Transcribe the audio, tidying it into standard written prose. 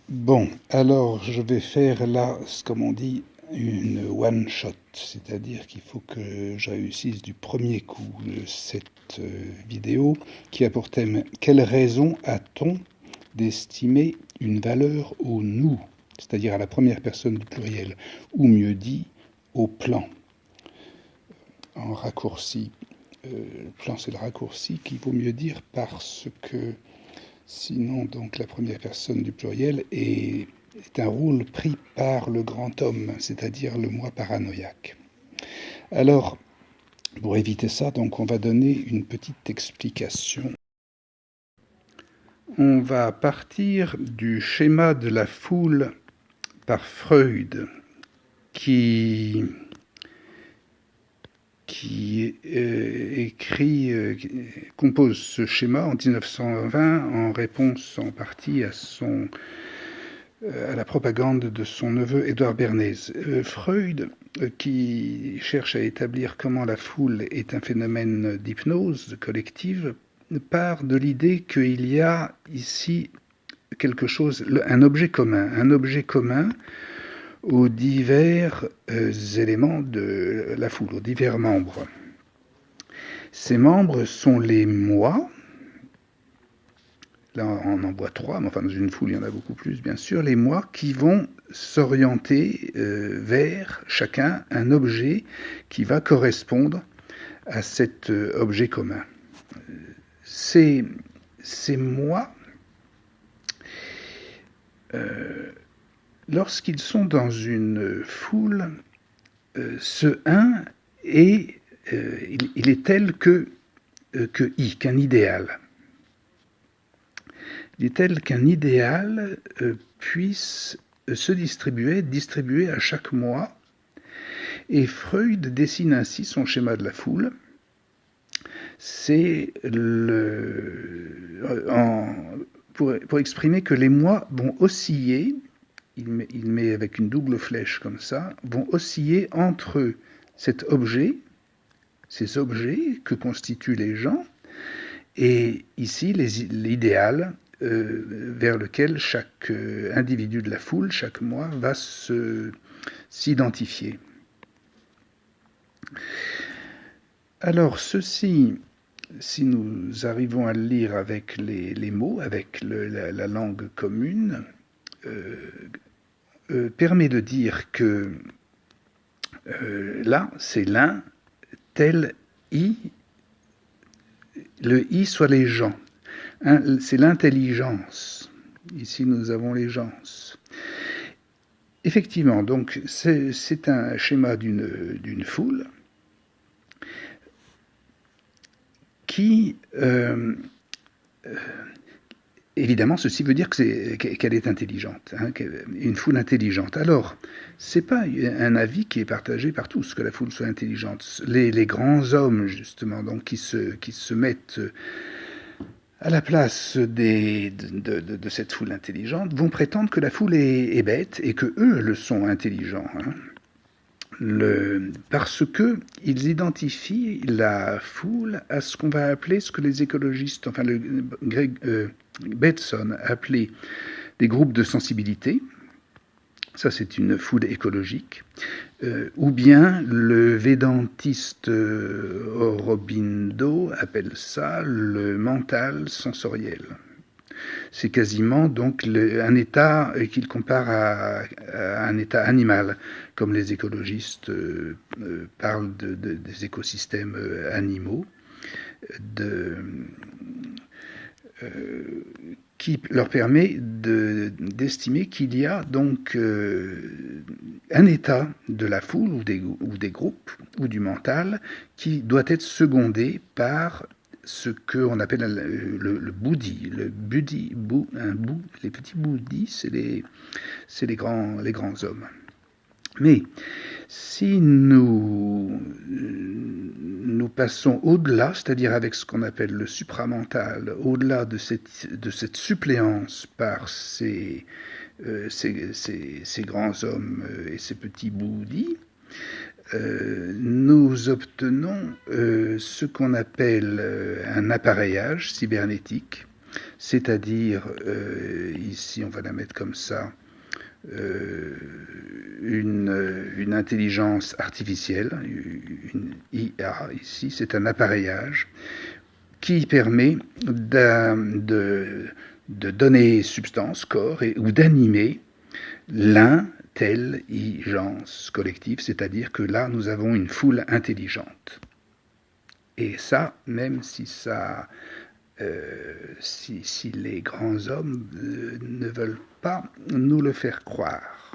Bon, alors je vais faire là, comme on dit, une one shot, c'est-à-dire qu'il faut que je réussisse du premier coup cette vidéo qui a pour thème quelle raison a-t-on d'estimer une valeur au nous, c'est-à-dire à la première personne du pluriel, ou mieux dit au plan, en raccourci. Le plan c'est le raccourci qu'il vaut mieux dire parce que sinon, donc, la première personne du pluriel est un rôle pris par le grand homme, c'est-à-dire le moi paranoïaque. Alors, pour éviter ça, donc, on va donner une petite explication. On va partir du schéma de la foule par Freud, qui compose ce schéma en 1920 en réponse en partie à la propagande de son neveu Édouard Bernays. Freud, qui cherche à établir comment la foule est un phénomène d'hypnose collective, part de l'idée qu'il y a ici quelque chose, un objet commun aux divers éléments de la foule, aux divers membres. Ces membres sont les moi. Là, on en voit trois, mais enfin, dans une foule, il y en a beaucoup plus, bien sûr. Les moi qui vont s'orienter vers chacun un objet qui va correspondre à cet objet commun. Ces moi, lorsqu'ils sont dans une foule, ce un est, il est tel que I, qu'un idéal. Il est tel qu'un idéal puisse se distribuer à chaque moi. Et Freud dessine ainsi son schéma de la foule. C'est pour exprimer que les moi vont osciller, il met avec une double flèche comme ça, vont osciller entre cet objet, ces objets que constituent les gens, et ici l'idéal vers lequel chaque individu de la foule, chaque moi, va s'identifier. Alors ceci, si nous arrivons à le lire avec les mots, avec la langue commune, permet de dire que là, c'est l'un, tel I, le I soit les gens. C'est l'intelligence. Ici, nous avons les gens. Effectivement, donc, c'est un schéma d'une foule qui, évidemment, ceci veut dire qu'elle est intelligente, hein, une foule intelligente. Alors, c'est pas un avis qui est partagé par tous, que la foule soit intelligente. Les grands hommes, justement, donc, qui se mettent à la place de cette foule intelligente, vont prétendre que la foule est bête et que eux le sont intelligents. Hein. Parce que ils identifient la foule à ce qu'on va appeler, ce que les écologistes, enfin le Greg Bateson appelait des groupes de sensibilité. Ça, c'est une foule écologique. Ou bien le védantiste Aurobindo appelle ça le mental sensoriel. C'est quasiment donc un état qu'il compare à un état animal, comme les écologistes parlent des écosystèmes animaux, qui leur permet d'estimer qu'il y a donc un état de la foule ou des groupes ou du mental qui doit être secondé par ce qu'on appelle le bouddhi. Les petits bouddhis, c'est les grands hommes. Mais si nous passons au-delà, c'est-à-dire avec ce qu'on appelle le supramental, au-delà de cette suppléance par ces grands hommes et ces petits bouddhis, nous obtenons ce qu'on appelle un appareillage cybernétique c'est-à-dire, ici on va la mettre comme ça, une intelligence artificielle, une IA ici, c'est un appareillage qui permet de donner substance, corps, ou d'animer l'intelligence collective, c'est-à-dire que là, nous avons une foule intelligente. Et ça, même si ça, si les grands hommes ne veulent pas nous le faire croire.